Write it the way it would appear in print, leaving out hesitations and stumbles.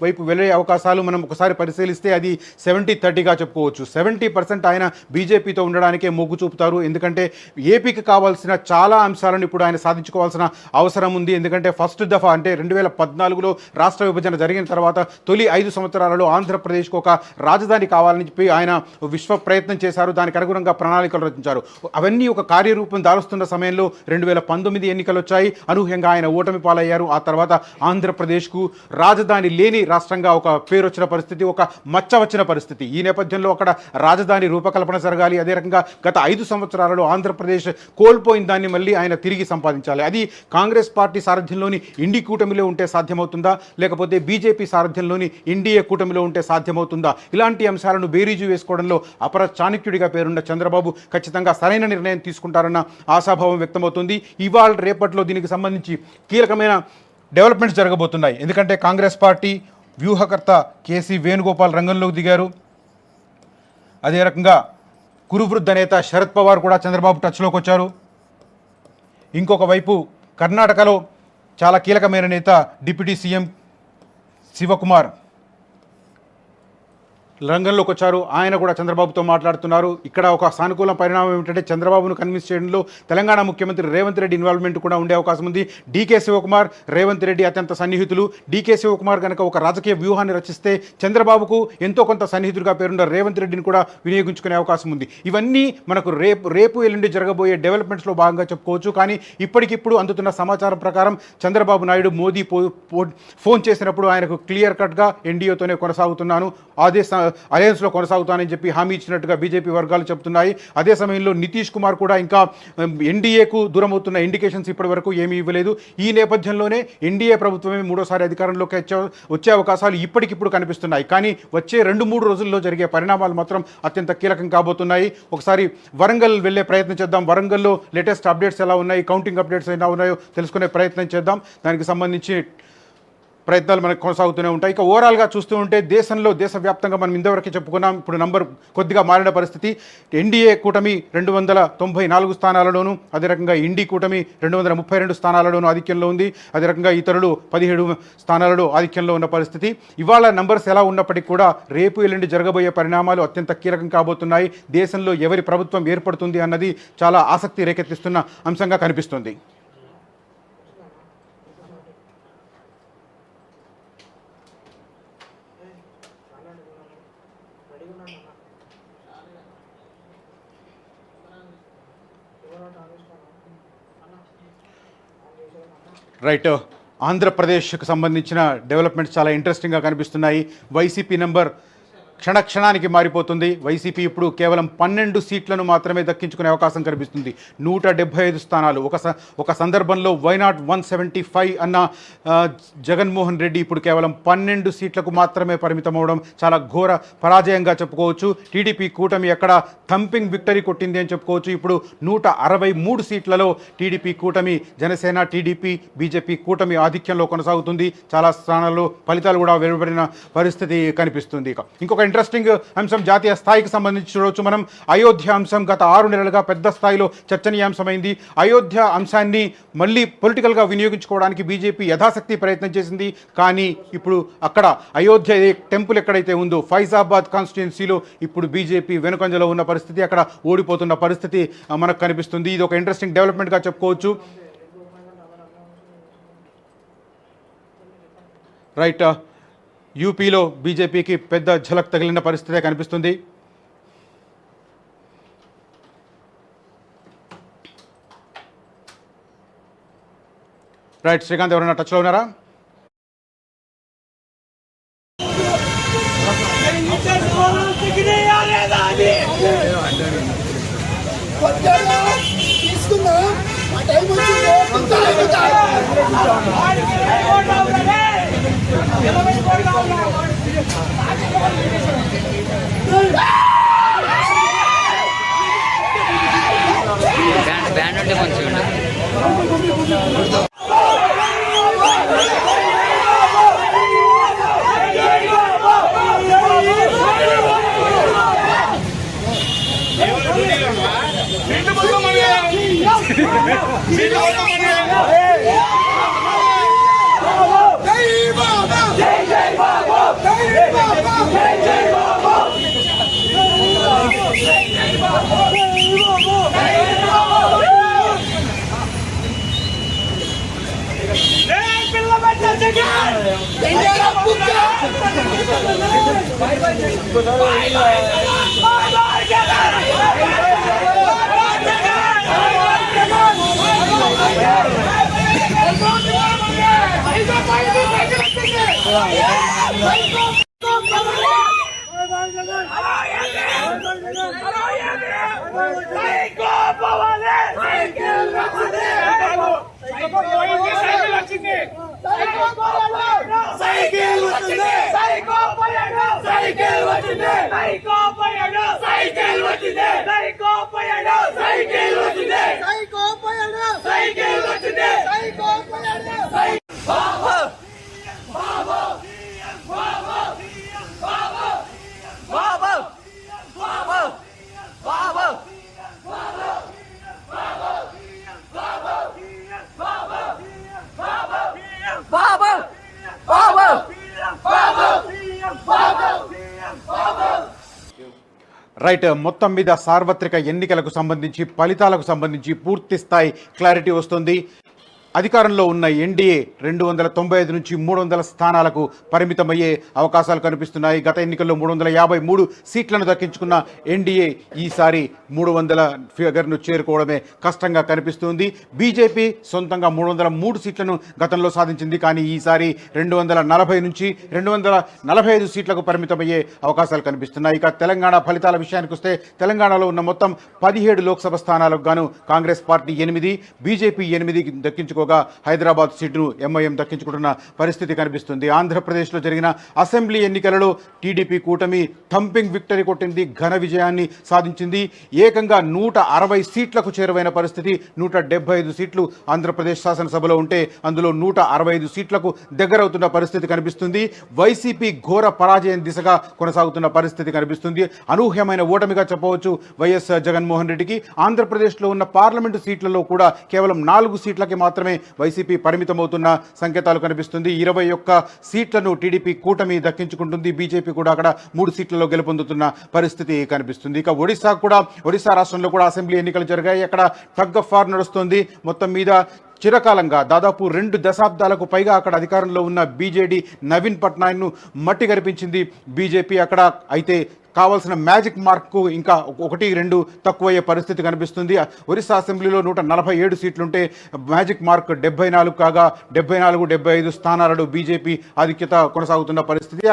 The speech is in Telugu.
వైపు వెళ్ళే అవకాశాలు మనం ఒకసారి పరిశీలిస్తే అది 70-30గా చెప్పుకోవచ్చు. 70% ఆయన బీజేపీతో ఉండడానికే మొగ్గు చూపుతారు. ఎందుకంటే ఏపీకి కావాల్సిన చాలా అంశాలను ఇప్పుడు ఆయన సాధించుకోవాల్సిన అవసరం ఉంది. ఎందుకంటే ఫస్ట్ దఫా అంటే 2014లో రాష్ట్ర విభజన జరిగిన తర్వాత తొలి 5 సంవత్సరాలలో ఆంధ్రప్రదేశ్కు ఒక రాజధాని కావాలని చెప్పి ఆయన విశ్వ ప్రయత్నం చేశారు. దానికి అనుగుణంగా ప్రణాళికలు రచించారు. అవన్నీ ఒక కార్యరూపం దాలుస్తున్న సమయంలో 2019 ఎన్నికలు వచ్చాయి. అనూహ్యంగా ఆయన ఓటమి పాలయ్యారు. ఆ తర్వాత ఆంధ్రప్రదేశ్కు రాజధాని లేని రాష్ట్రంగా ఒక పేరు వచ్చిన పరిస్థితి, ఒక మచ్చ వచ్చిన పరిస్థితి. ఈ నేపథ్యంలో అక్కడ రాజధాని రూపకల్పన జరగాలి. అదే రకంగా గత 5 సంవత్సరాలలో ఆంధ్రప్రదేశ్ కోల్పోయిన దాన్ని మళ్ళీ ఆయన తిరిగి సంపాదించాలి. అది కాంగ్రెస్ పార్టీ సారథ్యంలోని ఇండి కూటమిలో ఉంటే సాధ్యమవుతుందా, లేకపోతే బీజేపీ సారథ్యంలోని ఎన్డీఏ కూటమిలో ఉంటే సాధ్యమవుతుందా? ఇలాంటి అంశాలను బేరీజు వేసుకోవడంలో అపర చాణక్యుడిగా పేరున్న చంద్రబాబు ఖచ్చితంగా సరైన నిర్ణయం తీసుకుంటారన్న ఆశాభావం వ్యక్తమవుతుంది. ఇవాళ రేపట్లో దీనికి సంబంధించి కీలకమైన డెవలప్మెంట్స్ జరగబోతున్నాయి. ఎందుకంటే కాంగ్రెస్ పార్టీ వ్యూహకర్త కేసీ వేణుగోపాల్ రంగంలోకి దిగారు. అదే రకంగా కురువృద్ధ నేత శరద్ పవార్ కూడా చంద్రబాబు టచ్లోకి వచ్చారు. ఇంకొక వైపు కర్ణాటకలో చాలా కీలకమైన నేత డిప్యూటీ సీఎం శివకుమార్ రంగంలోకి వచ్చారు. ఆయన కూడా చంద్రబాబుతో మాట్లాడుతున్నారు. ఇక్కడ ఒక సానుకూల పరిణామం ఏమిటంటే చంద్రబాబును కన్విన్స్ చేయడంలో తెలంగాణ ముఖ్యమంత్రి రేవంత్ రెడ్డి ఇన్వాల్వ్మెంట్ కూడా ఉండే అవకాశం ఉంది. డీకే శివకుమార్, రేవంత్ రెడ్డి అత్యంత సన్నిహితులు. డీకే శివకుమార్ కనుక ఒక రాజకీయ వ్యూహాన్ని రచిస్తే చంద్రబాబుకు ఎంతో కొంత సన్నిహితుడిగా పేరున్న రేవంత్ రెడ్డిని కూడా వినియోగించుకునే అవకాశం ఉంది. ఇవన్నీ మనకు రేపు ఎల్లుండి జరగబోయే డెవలప్మెంట్స్లో భాగంగా చెప్పుకోవచ్చు. కానీ ఇప్పటికిప్పుడు అందుతున్న సమాచారం ప్రకారం చంద్రబాబు నాయుడు మోదీ ఫోన్ చేసినప్పుడు ఆయనకు క్లియర్ కట్గా ఎన్డీఏతోనే కొనసాగుతున్నాను, అలయన్స్లో కొనసాగుతానని చెప్పి హామీ ఇచ్చినట్టుగా బీజేపీ వర్గాలు చెబుతున్నాయి. అదే సమయంలో నితీష్ కుమార్ కూడా ఇంకా ఎన్డీఏకు దూరం అవుతున్న ఇండికేషన్స్ ఇప్పటి వరకు ఏమీ ఇవ్వలేదు. ఈ నేపథ్యంలోనే ఎన్డీఏ ప్రభుత్వమే మూడోసారి అధికారంలోకి వచ్చే అవకాశాలు ఇప్పటికిప్పుడు కనిపిస్తున్నాయి. కానీ వచ్చే 2-3 రోజుల్లో జరిగే పరిణామాలు మాత్రం అత్యంత కీలకం కాబోతున్నాయి. ఒకసారి వరంగల్ వెళ్ళే ప్రయత్నం చేద్దాం. వరంగల్లో లేటెస్ట్ అప్డేట్స్ ఎలా ఉన్నాయి, కౌంటింగ్ అప్డేట్స్ ఎలా ఉన్నాయో తెలుసుకునే ప్రయత్నం చేద్దాం. దానికి సంబంధించి ప్రయత్నాలు మనకు కొనసాగుతూనే ఉంటాయి. ఇక ఓవరాల్గా చూస్తూ ఉంటే దేశవ్యాప్తంగా మనం ఇంతవరకు చెప్పుకున్నాం. ఇప్పుడు నంబర్ కొద్దిగా మారిన పరిస్థితి. ఎన్డీఏ కూటమి 294 స్థానాలలోనూ, అదే రకంగా ఇండి కూటమి 232 స్థానాలలోనూ ఆధిక్యంలో ఉంది. అదే రకంగా ఇతరులు 17 స్థానాలలో ఆధిక్యంలో ఉన్న పరిస్థితి. ఇవాళ నంబర్స్ ఎలా ఉన్నప్పటికీ కూడా రేపు ఎల్లుండి జరగబోయే పరిణామాలు అత్యంత కీలకం కాబోతున్నాయి. దేశంలో ఎవరి ప్రభుత్వం ఏర్పడుతుంది అన్నది చాలా ఆసక్తి రేకెత్తిస్తున్న అంశంగా కనిపిస్తుంది. రైట్, ఆంధ్రప్రదేశ్కు సంబంధించిన డెవలప్మెంట్స్ చాలా ఇంట్రెస్టింగ్గా కనిపిస్తున్నాయి. వైసీపీ నెంబర్ క్షణానికి మారిపోతుంది. వైసీపీ ఇప్పుడు కేవలం 12 సీట్లను మాత్రమే దక్కించుకునే అవకాశం కనిపిస్తుంది. 175 స్థానాలు. ఒక సందర్భంలో వైనాట్ 175 అన్న జగన్మోహన్ రెడ్డి ఇప్పుడు కేవలం 12 సీట్లకు మాత్రమే పరిమితం అవడం చాలా ఘోర పరాజయంగా చెప్పుకోవచ్చు. టీడీపీ కూటమి ఎక్కడ థంపింగ్ విక్టరీ కొట్టింది అని చెప్పుకోవచ్చు. ఇప్పుడు 163 సీట్లలో టీడీపీ కూటమి, జనసేన, టీడీపీ, బీజేపీ కూటమి ఆధిక్యంలో కొనసాగుతుంది. చాలా స్థానాల్లో ఫలితాలు కూడా వెలువడిన పరిస్థితి కనిపిస్తుంది. ఇంకొక ఇంట్రెస్టింగ్ అంశం జాతీయ స్థాయికి సంబంధించి చూడవచ్చు మనం. అయోధ్య అంశం గత 6 నెలలుగా పెద్ద స్థాయిలో చర్చనీయాంశమైంది. అయోధ్య అంశాన్ని మళ్ళీ పొలిటికల్గా వినియోగించుకోవడానికి బీజేపీ యథాశక్తి ప్రయత్నం చేసింది. కానీ ఇప్పుడు అక్కడ అయోధ్య టెంపుల్ ఎక్కడైతే ఉందో ఫైజాబాద్ కాన్స్టిట్యున్సీలో ఇప్పుడు బీజేపీ వెనుకంజలో ఉన్న పరిస్థితి, అక్కడ ఓడిపోతున్న పరిస్థితి మనకు కనిపిస్తుంది. ఇది ఒక ఇంట్రెస్టింగ్ డెవలప్మెంట్గా చెప్పుకోవచ్చు. రైట్, యూపీలో బీజేపీకి పెద్ద ఝలక్ తగిలిన పరిస్థితే కనిపిస్తుంది. రైట్, శ్రీకాంత్ ఎవరైనా టచ్లో ఉన్నారా? బ్యాండ్ ఉంటే మంచిగా జై బాబా, జై జై బాబా. రైట్, మొత్తం మీద సార్వత్రిక ఎన్నికలకు సంబంధించి ఫలితాలకు సంబంధించి పూర్తి స్థాయి క్లారిటీ వస్తుంది. అధికారంలో ఉన్న ఎన్డీఏ 295 నుంచి 300 స్థానాలకు పరిమితమయ్యే అవకాశాలు కనిపిస్తున్నాయి. గత ఎన్నికల్లో 353 సీట్లను దక్కించుకున్న ఎన్డీఏ ఈసారి 300 ఫిగర్ను చేరుకోవడమే కష్టంగా కనిపిస్తుంది. బీజేపీ సొంతంగా 303 సీట్లను గతంలో సాధించింది. కానీ ఈసారి 240 నుంచి 245 సీట్లకు పరిమితమయ్యే అవకాశాలు కనిపిస్తున్నాయి. ఇక తెలంగాణ ఫలితాల విషయానికి వస్తే తెలంగాణలో ఉన్న మొత్తం 17 లోక్సభ స్థానాలకు గాను కాంగ్రెస్ పార్టీ 8, బీజేపీ 8 దక్కించుకోగా హైదరాబాద్ సీటును ఎంఐఎం దక్కించుకుంటున్న పరిస్థితి కనిపిస్తుంది. ఆంధ్రప్రదేశ్లో జరిగిన అసెంబ్లీ ఎన్నికలలో టీడీపీ కూటమి థంపింగ్ విక్టరీ కొట్టింది, ఘన విజయాన్ని సాధించింది. ఏకంగా 160 సీట్లకు చేరువైన పరిస్థితి. 175 సీట్లు ఆంధ్రప్రదేశ్ శాసనసభలో ఉంటే అందులో 165 సీట్లకు దగ్గరవుతున్న పరిస్థితి కనిపిస్తుంది. వైసీపీ ఘోర పరాజయం దిశగా కొనసాగుతున్న పరిస్థితి కనిపిస్తుంది. అనూహ్యమైన ఓటమిగా చెప్పవచ్చు వైఎస్ జగన్మోహన్ రెడ్డికి. ఆంధ్రప్రదేశ్లో ఉన్న పార్లమెంటు సీట్లలో కూడా కేవలం 4 సీట్లకి మాత్రమే వైసీపీ పరిమితమవుతున్న సంకేతాలు కనిపిస్తుంది. 21 సీట్లను టీడీపీ కూటమి దక్కించుకుంటుంది. బీజేపీ కూడా అక్కడ 3 సీట్లలో గెలుపొందుతున్న పరిస్థితి కనిపిస్తుంది. ఇక ఒడిశా రాష్ట్రంలో కూడా అసెంబ్లీ ఎన్నికలు జరిగాయి. అక్కడ టగ్ ఆఫ్ వార్ నడుస్తుంది. మొత్తం మీద చిరకాలంగా దాదాపు 2 దశాబ్దాలకు పైగా అక్కడ అధికారంలో ఉన్న బీజేడీ నవీన్ పట్నాయక్ను మట్టి గరిపించింది బీజేపీ అక్కడ. అయితే కావాల్సిన మ్యాజిక్ మార్క్కు ఇంకా 1-2 తక్కువయ్యే పరిస్థితి కనిపిస్తుంది. ఒరిస్సా అసెంబ్లీలో 147 సీట్లుంటే మ్యాజిక్ మార్క్ 74 కాగా 74-75 స్థానాలలో బీజేపీ ఆధిక్యత కొనసాగుతున్న పరిస్థితి.